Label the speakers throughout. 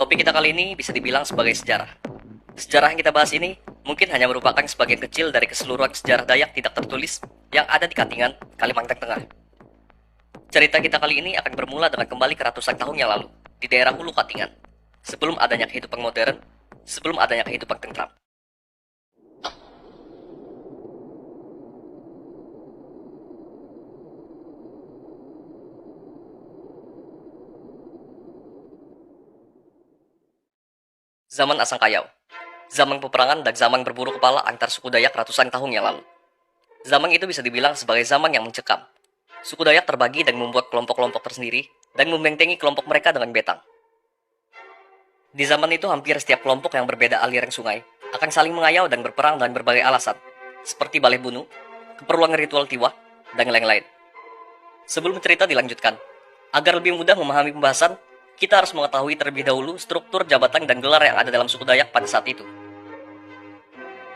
Speaker 1: Topik kita kali ini bisa dibilang sebagai sejarah. Sejarah yang kita bahas ini mungkin hanya merupakan sebagian kecil dari keseluruhan sejarah Dayak tidak tertulis yang ada di Katingan, Kalimantan Tengah. Cerita kita kali ini akan bermula dengan kembali ke ratusan tahun yang lalu, di daerah Hulu Katingan, sebelum adanya kehidupan modern, sebelum adanya kehidupan tentram. Zaman Asangkayau, zaman peperangan dan zaman berburu kepala antar suku Dayak ratusan tahun yang lalu. Zaman itu bisa dibilang sebagai zaman yang mencekam. Suku Dayak terbagi dan membuat kelompok-kelompok tersendiri dan membentengi kelompok mereka dengan betang. Di zaman itu hampir setiap kelompok yang berbeda aliran sungai akan saling mengayau dan berperang dengan berbagai alasan, seperti baleh bunuh, keperluan ritual tiwah, dan lain-lain. Sebelum cerita dilanjutkan, agar lebih mudah memahami pembahasan, kita harus mengetahui terlebih dahulu struktur jabatan dan gelar yang ada dalam suku Dayak pada saat itu.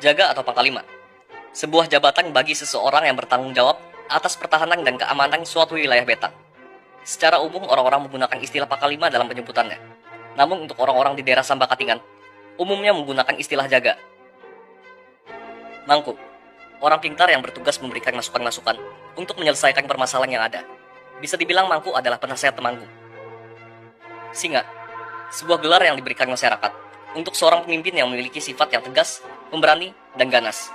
Speaker 1: Jaga atau Panglima, sebuah jabatan bagi seseorang yang bertanggung jawab atas pertahanan dan keamanan suatu wilayah betang. Secara umum orang-orang menggunakan istilah Panglima dalam penyebutannya. Namun untuk orang-orang di daerah Samba Katingan, umumnya menggunakan istilah Jaga. Mangku, orang pintar yang bertugas memberikan masukan-masukan untuk menyelesaikan permasalahan yang ada. Bisa dibilang Mangku adalah penasehat Temanggung. Singa, sebuah gelar yang diberikan masyarakat untuk seorang pemimpin yang memiliki sifat yang tegas, pemberani, dan ganas.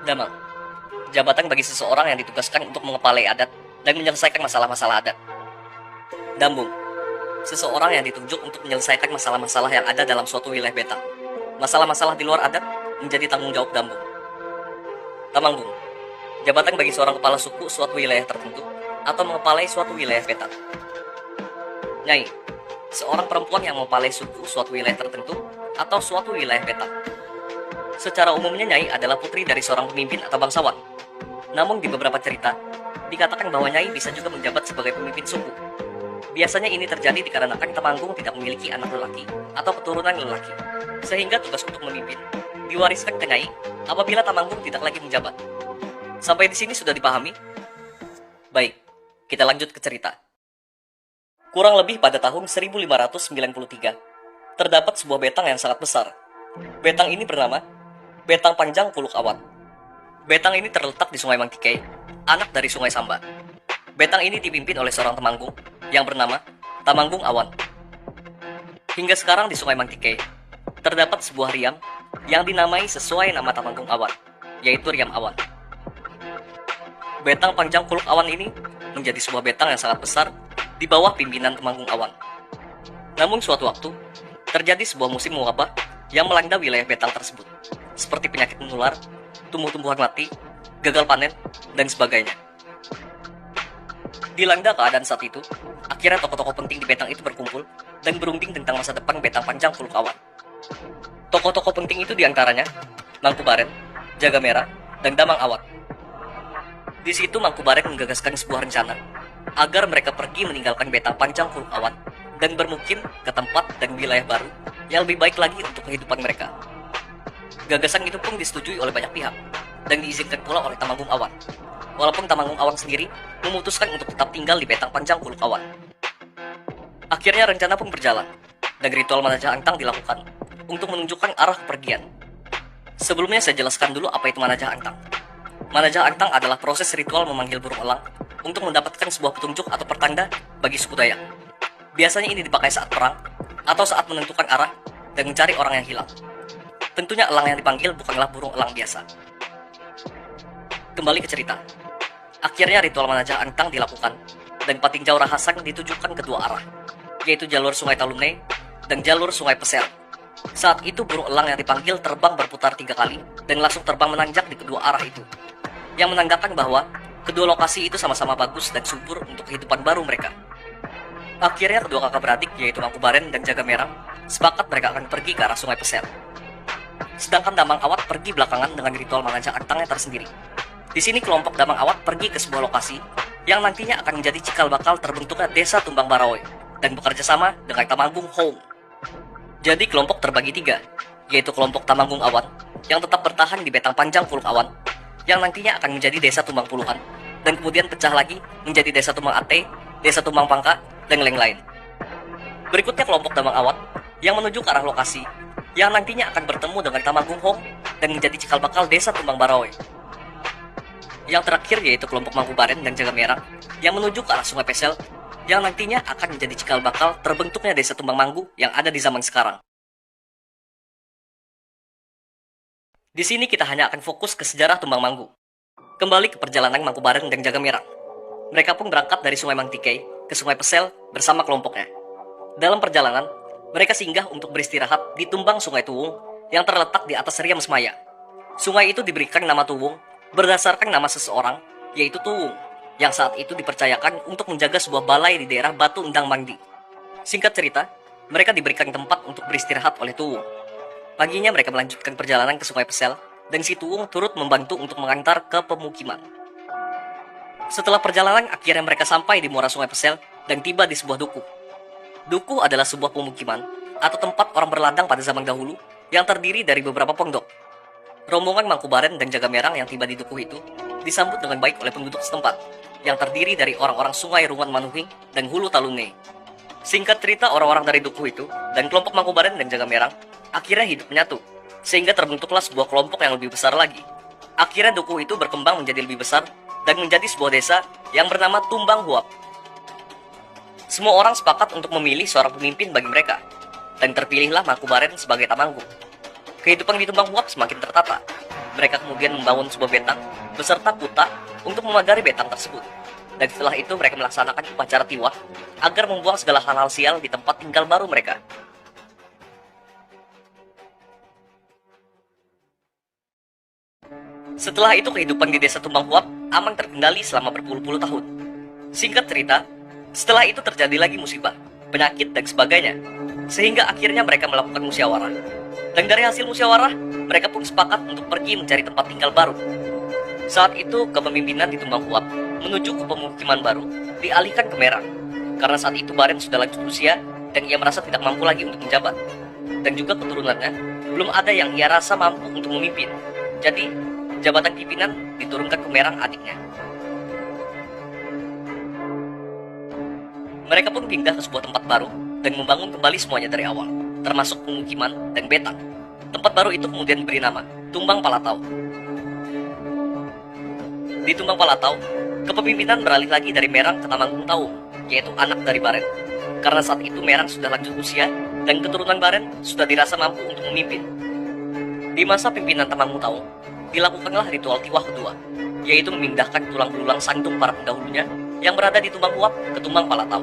Speaker 1: Damang, jabatan bagi seseorang yang ditugaskan untuk mengepalai adat dan menyelesaikan masalah-masalah adat. Dambung, seseorang yang ditunjuk untuk menyelesaikan masalah-masalah yang ada dalam suatu wilayah betang. Masalah-masalah di luar adat menjadi tanggung jawab Dambung. Tamanggung, jabatan bagi seorang kepala suku suatu wilayah tertentu atau mengepalai suatu wilayah betang. Nyai, seorang perempuan yang mengepalai suku suatu wilayah tertentu atau suatu wilayah betang. Secara umumnya Nyai adalah putri dari seorang pemimpin atau bangsawan. Namun di beberapa cerita, dikatakan bahwa Nyai bisa juga menjabat sebagai pemimpin suku. Biasanya ini terjadi dikarenakan Temanggung tidak memiliki anak lelaki atau keturunan lelaki, sehingga tugas untuk memimpin diwariskan ke Nyai apabila Temanggung tidak lagi menjabat. Sampai di sini sudah dipahami? Baik, kita lanjut ke cerita. Kurang lebih pada tahun 1593, terdapat sebuah betang yang sangat besar. Betang ini bernama Betang Panjang Kuluk Awan. Betang ini terletak di Sungai Mangtikei, anak dari Sungai Samba. Betang ini dipimpin oleh seorang Temanggung yang bernama Temanggung Awan. Hingga sekarang di Sungai Mangtikei, terdapat sebuah riam yang dinamai sesuai nama Temanggung Awan, yaitu Riam Awan. Betang Panjang Kuluk Awan ini menjadi sebuah betang yang sangat besar di bawah pimpinan Temanggung Awan. Namun suatu waktu, terjadi sebuah musim wabah yang melanda wilayah betang tersebut, seperti penyakit menular, tumbuh-tumbuhan mati, gagal panen, dan sebagainya. Dilanda keadaan saat itu, akhirnya tokoh-tokoh penting di betang itu berkumpul dan berunding tentang masa depan Betang Panjang Kuluk Awan. Tokoh-tokoh penting itu diantaranya Mangku Baren, Jaga Merah, dan Damang Awat. Di situ Mangku Baren menggagaskan sebuah rencana agar mereka pergi meninggalkan Betang Panjang Kuluk Awan dan bermukim ke tempat dan wilayah baru yang lebih baik lagi untuk kehidupan mereka. Gagasan itu pun disetujui oleh banyak pihak dan diizinkan pula oleh Temanggung Awan. Walaupun Temanggung Awan sendiri memutuskan untuk tetap tinggal di Betang Panjang Kuluk Awan. Akhirnya rencana pun berjalan dan ritual Manajah Antang dilakukan untuk menunjukkan arah kepergian. Sebelumnya saya jelaskan dulu apa itu Manajah Antang. Manajah Antang adalah proses ritual memanggil burung elang untuk mendapatkan sebuah petunjuk atau pertanda bagi suku Dayak. Biasanya ini dipakai saat perang atau saat menentukan arah dan mencari orang yang hilang. Tentunya elang yang dipanggil bukanlah burung elang biasa. Kembali ke cerita. Akhirnya ritual Manajah Antang dilakukan dan Patinjau Rahasang ditujukan kedua arah, yaitu jalur Sungai Talunai dan jalur Sungai Peser. Saat itu burung elang yang dipanggil terbang berputar 3 kali dan langsung terbang menanjak di kedua arah itu, yang menandakan bahwa kedua lokasi itu sama-sama bagus dan subur untuk kehidupan baru mereka. Akhirnya kedua kakak beradik yaitu Mangku Baren dan Jaga Merah sepakat mereka akan pergi ke arah Sungai Peser. Sedangkan Damang Awat pergi belakangan dengan ritual Manajah Antangnya tersendiri. Di sini kelompok Damang Awat pergi ke sebuah lokasi yang nantinya akan menjadi cikal bakal terbentuknya Desa Tumbang Baraoi dan bekerja sama dengan Temanggung Home. Jadi kelompok terbagi 3, yaitu kelompok Temanggung Awan yang tetap bertahan di Betang Panjang Kuluk Awan, yang nantinya akan menjadi Desa Tumbang Puluhan, dan kemudian pecah lagi menjadi Desa Tumbang Ate, Desa Tumbang Pangka, dan lain-lain. Berikutnya kelompok Damang Awat yang menuju ke arah lokasi yang nantinya akan bertemu dengan Tamanggung Hong dan menjadi cikal bakal desa Tumbang Barawe. Yang terakhir yaitu kelompok Mangkubaren dan Jaga Merah yang menuju ke arah Sungai Pesel yang nantinya akan menjadi cikal bakal terbentuknya desa Tumbang Manggu yang ada di zaman sekarang. Di sini kita hanya akan fokus ke sejarah Tumbang Manggu. Kembali ke perjalanan Mangkubaren dan Jaga Merah. Mereka pun berangkat dari Sungai Mangtikei ke Sungai Pesel bersama kelompoknya. Dalam perjalanan, mereka singgah untuk beristirahat di tumbang Sungai Tuwung yang terletak di atas Riam Semaya. Sungai itu diberikan nama Tuwung berdasarkan nama seseorang, yaitu Tuwung, yang saat itu dipercayakan untuk menjaga sebuah balai di daerah Batu Endang Mangdi. Singkat cerita, mereka diberikan tempat untuk beristirahat oleh Tuwung. Paginya mereka melanjutkan perjalanan ke Sungai Pesel, dan si Tuwung turut membantu untuk mengantar ke pemukiman. Setelah perjalanan, akhirnya mereka sampai di muara Sungai Pesel dan tiba di sebuah dukuh. Dukuh adalah sebuah pemukiman atau tempat orang berladang pada zaman dahulu yang terdiri dari beberapa pondok. Rombongan Mangkubaren dan Jaga Merah yang tiba di dukuh itu disambut dengan baik oleh penduduk setempat yang terdiri dari orang-orang Sungai Rungan Manuhing dan Hulu Talunge. Singkat cerita, orang-orang dari dukuh itu dan kelompok Mangkubaren dan Jaga Merah akhirnya hidup menyatu, sehingga terbentuklah sebuah kelompok yang lebih besar lagi. Akhirnya dukuh itu berkembang menjadi lebih besar dan menjadi sebuah desa yang bernama Tumbang Huap. Semua orang sepakat untuk memilih seorang pemimpin bagi mereka, dan terpilihlah Mangkubaren sebagai Tamanggung. Kehidupan di Tumbang Huap semakin tertata. Mereka kemudian membangun sebuah betang beserta kuta untuk memagari betang tersebut. Dan setelah itu mereka melaksanakan upacara tiwah agar membuang segala hal-hal sial di tempat tinggal baru mereka. Setelah itu kehidupan di desa Tumbang Huap aman terkendali selama berpuluh-puluh tahun. Singkat cerita, setelah itu terjadi lagi musibah, penyakit dan sebagainya, sehingga akhirnya mereka melakukan musyawarah. Dan dari hasil musyawarah, mereka pun sepakat untuk pergi mencari tempat tinggal baru. Saat itu, kepemimpinan di Tumbang Huap menuju ke pemukiman baru dialihkan ke Merang, karena saat itu Baren sudah lanjut usia dan ia merasa tidak mampu lagi untuk menjabat. Dan juga keturunannya, belum ada yang ia rasa mampu untuk memimpin. Jadi, jabatan pimpinan diturunkan ke Merang adiknya. Mereka pun pindah ke sebuah tempat baru dan membangun kembali semuanya dari awal, termasuk pemukiman dan betang. Tempat baru itu kemudian diberi nama Tumbang Palatau. Di Tumbang Palatau, kepemimpinan beralih lagi dari Merang ke Tamanggung Taung, yaitu anak dari Baren. Karena saat itu Merang sudah lanjut usia dan keturunan Baren sudah dirasa mampu untuk memimpin. Di masa pimpinan Tamanggung Taung, dilakukanlah ritual tiwah kedua, yaitu memindahkan tulang belulang sandung para pendahulunya yang berada di Tumbang Huap ke Tumbang Palatau.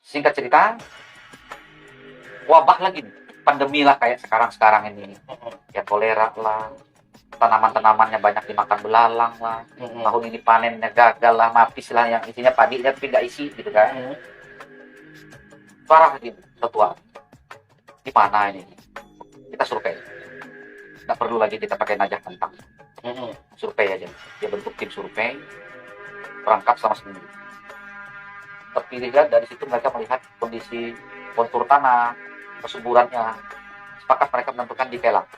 Speaker 2: Singkat cerita, wabah lagi nih. Pandemi lah kayak sekarang ini. Ya kolera lah, tanaman-tanamannya banyak dimakan belalang lah. Tahun ini panennya gagal lah, mapis lah, yang isinya padi tapi nggak isi gitu kan. Parah gitu, tetua. Di mana ini? Kita survei. Nggak perlu lagi kita pakai najah tentang. Survei aja. Dia bentuk tim survei, perangkap selama seminggu. Terpilihlah dari situ mereka melihat kondisi kontur tanah, kesuburannya. Sepakat mereka menentukan di Pelang.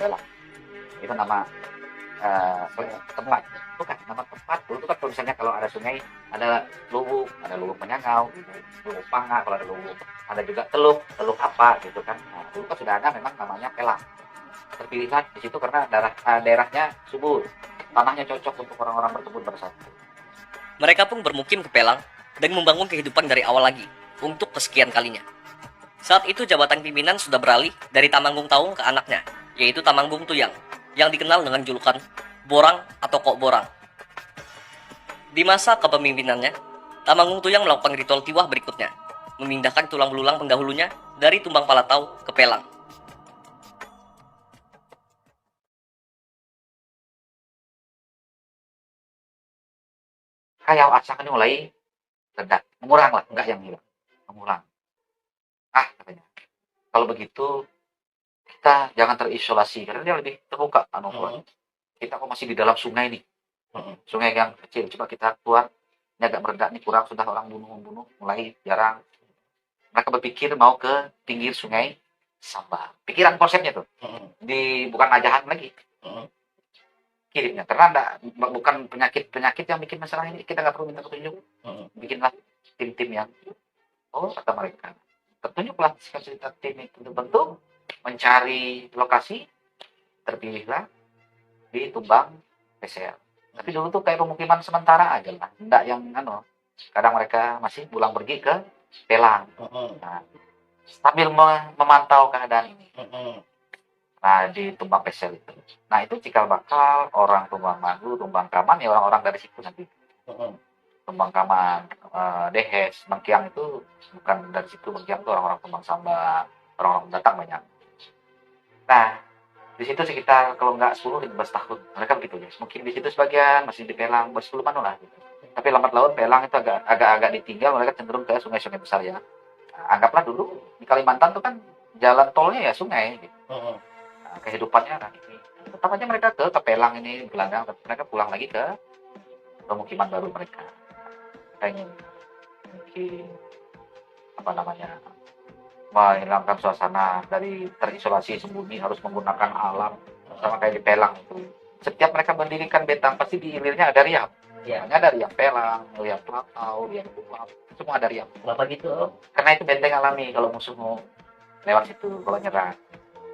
Speaker 2: Pelang. Itu nama tempat. Bukan nama tempat. Dulu itu kan kalau misalnya kalau ada sungai, ada lubuk Menyangau, lubuk Panga, kalau ada lubuk. Ada juga teluk apa gitu kan. Nah, dulu kan sudah ada memang namanya Pelang. Terpilihlah di situ karena daerahnya subur. Tanahnya cocok untuk orang-orang berkebun bersatu.
Speaker 1: Mereka pun bermukim ke Pelang dan membangun kehidupan dari awal lagi untuk kesekian kalinya. Saat itu jabatan pimpinan sudah beralih dari Tamanggung Taung ke anaknya, yaitu Tamanggung Tuyang, yang dikenal dengan julukan Borang atau Kok Borang. Di masa kepemimpinannya, Tamanggung Tuyang melakukan ritual tiwah berikutnya, memindahkan tulang belulang pendahulunya dari Tumbang Palatau ke Pelang.
Speaker 2: Kayak asakan ini mulai reda, mengurang lah, enggak yang hilang, mengulang. Katanya, kalau begitu kita jangan terisolasi karena dia lebih terbuka kita kok masih di dalam sungai nih, sungai yang kecil, coba kita keluar, ini agak meredak nih, kurang sudah orang membunuh mulai jarang. Mereka berpikir mau ke pinggir sungai Samba, pikiran konsepnya tuh bukan ajahan lagi. kirimnya. Karena bukan penyakit yang bikin masalah ini, kita nggak perlu minta petunjuk. Bikinlah tim-tim yang, oh kata mereka, petunjuklah singkat cerita tim itu dibentuk, mencari lokasi, terpilihlah di Tumbang PSL. Tapi dulu tuh kayak pemukiman sementara aja lah, enggak yang kadang mereka masih pulang pergi ke Pelang. Nah, sambil memantau keadaan ini. Nah, di Tumbang PSL itu. Nah, itu cikal bakal orang Tumbang Manggu, Tumbang Kaman, ya orang-orang dari situ nanti. Tumbang Kaman, Dehes, Mengkiang itu bukan dari situ. Mengkiang itu orang-orang Tumbang Samba, orang-orang datang banyak. Nah, di situ sekitar kalau nggak 10-15 tahun mereka begitu ya. Mungkin di situ sebagian masih di Pelang, bersuluman lah gitu. Tapi lambat laun Pelang itu agak ditinggal, mereka cenderung ke sungai-sungai besar ya. Nah, anggaplah dulu di Kalimantan tuh kan jalan tolnya ya sungai gitu. Nah, kehidupannya ini tetap aja mereka ke Pelang ini gelandang, mereka pulang lagi ke pemukiman baru mereka. Kayak mungkin menghilangkan suasana dari terisolasi sembunyi, harus menggunakan alam, sama kayak di Pelang itu. Setiap mereka mendirikan betang pasti di hilirnya ada riam. Hanya ada riam Pelang, riam Platau, riam Kupang, semua ada riam.
Speaker 1: Kenapa gitu?
Speaker 2: Karena itu benteng alami kalau musuh mau lewat situ kalau nyerang.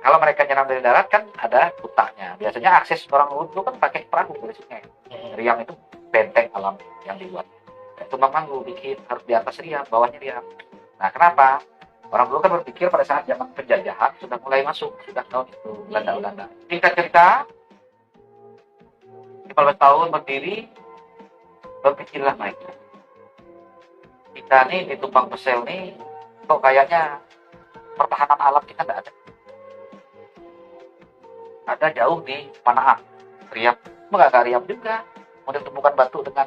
Speaker 2: Kalau mereka nyerang dari darat kan ada kutanya. Biasanya akses orang Luhut itu kan pakai perahu dari sungai. Riam itu benteng alam yang dibuat. Tumbang Manggu bikin harus di atas riam, bawahnya riam. Nah, kenapa? Orang dulu kan berpikir pada saat zaman penjajahan sudah mulai masuk, sudah tahun itu Belanda. Singkat cerita, 15 tahun berdiri, berpikirlah mereka. Kita nih di Tumbang PSL nih, kok kayaknya pertahanan alam kita nggak ada. Ada jauh di Panaan, riam, nggak riam juga. Mau ditemukan batu dengan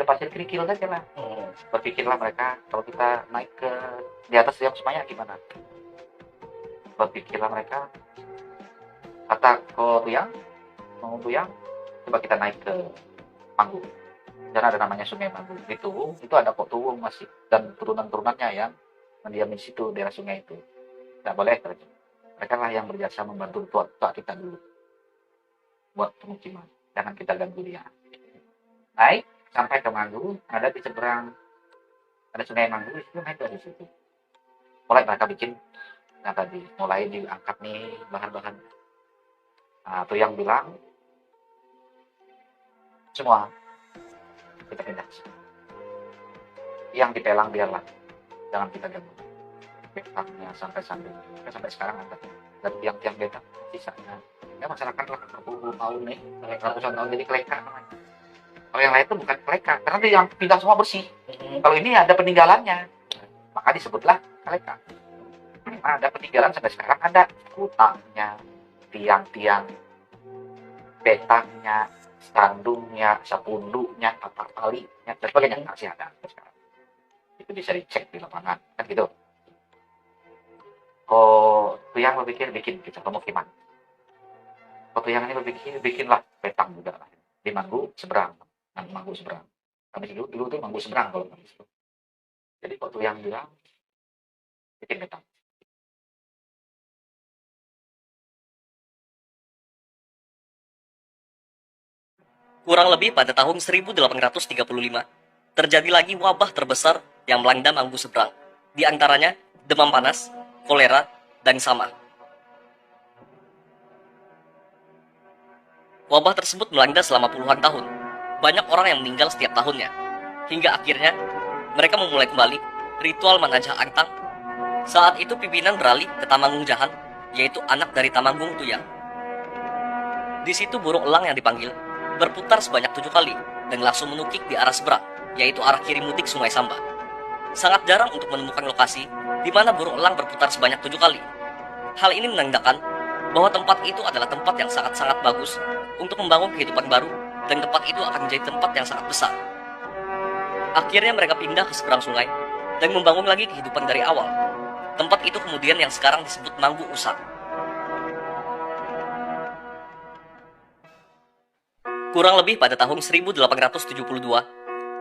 Speaker 2: pasir kerikil saja lah. Berpikirlah mereka, kalau kita naik ke di atas riam Semaya gimana? Berpikirlah mereka, kata Tuyang, coba kita naik ke Manggu. Dan ada namanya Sungai Manggu. Di Tuwung itu ada Pok Tuwung masih, dan turunan-turunannya yang mendiam di situ, daerah sungai itu. Tidak boleh terjadi. Mereka lah yang berjasa membantu tua kita dulu buat pemukiman. Jangan kita ganggu dia. Naik sampai ke Manggu, ada di seberang, ada Sungai Manggu, itu naik dari situ. Mulai mereka bikin, mulai diangkat nih bahan-bahan. Nah, itu yang bilang, semua kita pindah. Yang di Pelang biarlah, jangan kita ganggu. Betangnya sampai sekarang ada. Dan tiang-tiang betang sisanya. Ya masyarakat lah berpuluh tahun nih, ratusan tahun jadi keleka namanya. Kalau yang lain itu bukan keleka, karena dia yang pindah semua bersih. Kalau ini ada peninggalannya, maka disebutlah keleka. Nah, ada peninggalan sampai sekarang, ada hutangnya, tiang-tiang, betangnya, sandungnya, sapunduknya, tapak talinya, dan sebagainya masih ada sekarang. Itu bisa dicek di lapangan, kan gitu. Tuyang berpikir bikin kita pemukiman. Tuyang ini berpikir bikinlah betang juga lah di Manggu seberang. Manggu seberang. Kami dulu tuh Manggu seberang kalau kami itu. Jadi Tuyang bilang bikin betang.
Speaker 1: Kurang lebih pada tahun 1835, terjadi lagi wabah terbesar yang melanda Manggu seberang. Di antaranya demam panas, kolera, dan sama. Wabah tersebut melanda selama puluhan tahun. Banyak orang yang meninggal setiap tahunnya. Hingga akhirnya, mereka memulai kembali ritual Manajah Angtang. Saat itu pimpinan beralih ke Tamanggung Jahan, yaitu anak dari Tamanggung Tuyang. Di situ burung elang yang dipanggil berputar sebanyak 7 kali dan langsung menukik di arah seberang, yaitu arah kiri mutik Sungai Samba. Sangat jarang untuk menemukan lokasi di mana burung elang berputar sebanyak 7 kali. Hal ini menandakan bahwa tempat itu adalah tempat yang sangat-sangat bagus untuk membangun kehidupan baru, dan tempat itu akan menjadi tempat yang sangat besar. Akhirnya mereka pindah ke seberang sungai dan membangun lagi kehidupan dari awal. Tempat itu kemudian yang sekarang disebut Manggu Usang. Kurang lebih pada tahun 1872,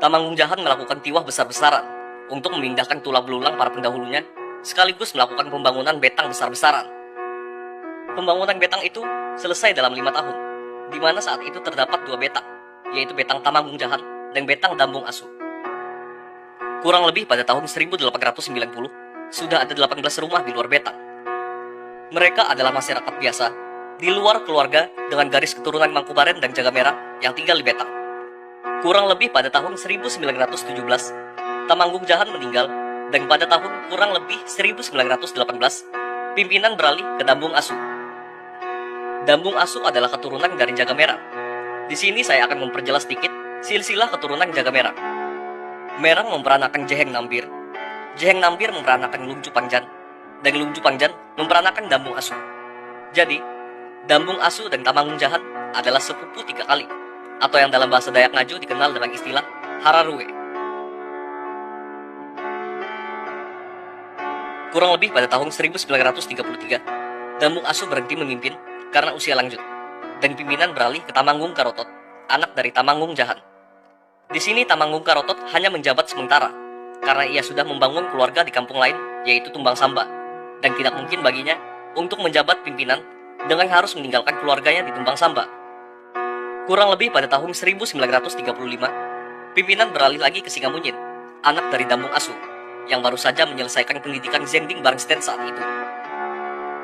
Speaker 1: Tamanggung Jahan melakukan tiwah besar-besaran untuk memindahkan tulang belulang para pendahulunya, sekaligus melakukan pembangunan betang besar-besaran. Pembangunan betang itu selesai dalam 5 tahun, di mana saat itu terdapat 2 betang, yaitu betang Tamanggung Jahan dan betang Dambung Asu. Kurang lebih pada tahun 1890, sudah ada 18 rumah di luar betang. Mereka adalah masyarakat biasa, di luar keluarga dengan garis keturunan Mangkubaran dan Jagamera yang tinggal di betang. Kurang lebih pada tahun 1917, Tamanggung Jahan meninggal, dan pada tahun kurang lebih 1918, pimpinan beralih ke Dambung Asu. Dambung Asu adalah keturunan dari Jagamera. Di sini saya akan memperjelas sedikit silsilah keturunan Jagamera. Merang memperanakan Jeheng Nambir, Jeheng Nambir memperanakan Lungcu Pangjan, dan Lungcu Pangjan memperanakan Dambung Asu. Jadi, Dambung Asu dan Tamanggung Jahan adalah sepupu 3 kali, atau yang dalam bahasa Dayak Ngaju dikenal dengan istilah Hararuwe. Kurang lebih pada tahun 1933, Dambung Asu berhenti memimpin karena usia lanjut, dan pimpinan beralih ke Tamanggung Karotot, anak dari Tamanggung Jahan. Di sini Tamanggung Karotot hanya menjabat sementara, karena ia sudah membangun keluarga di kampung lain, yaitu Tumbang Samba, dan tidak mungkin baginya untuk menjabat pimpinan dengan harus meninggalkan keluarganya di Tumbang Samba. Kurang lebih pada tahun 1935, pimpinan beralih lagi ke Singamunyin, anak dari Dambung Asu, yang baru saja menyelesaikan pendidikan Zending Barngsten saat itu.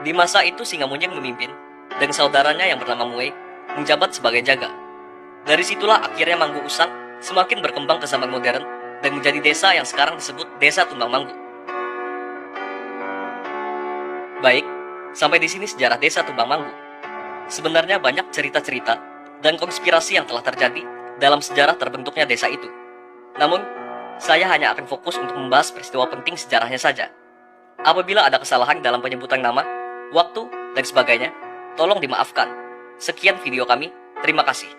Speaker 1: Di masa itu Singamunyin memimpin, dan saudaranya yang bernama Mue menjabat sebagai jaga. Dari situlah akhirnya Manggu Usang semakin berkembang ke zaman modern dan menjadi desa yang sekarang disebut Desa Tumbang Manggu. Baik, sampai di sini sejarah Desa Tumbang Manggu. Sebenarnya banyak cerita-cerita dan konspirasi yang telah terjadi dalam sejarah terbentuknya desa itu. Namun, saya hanya akan fokus untuk membahas peristiwa penting sejarahnya saja. Apabila ada kesalahan dalam penyebutan nama, waktu, dan sebagainya, tolong dimaafkan. Sekian video kami, terima kasih.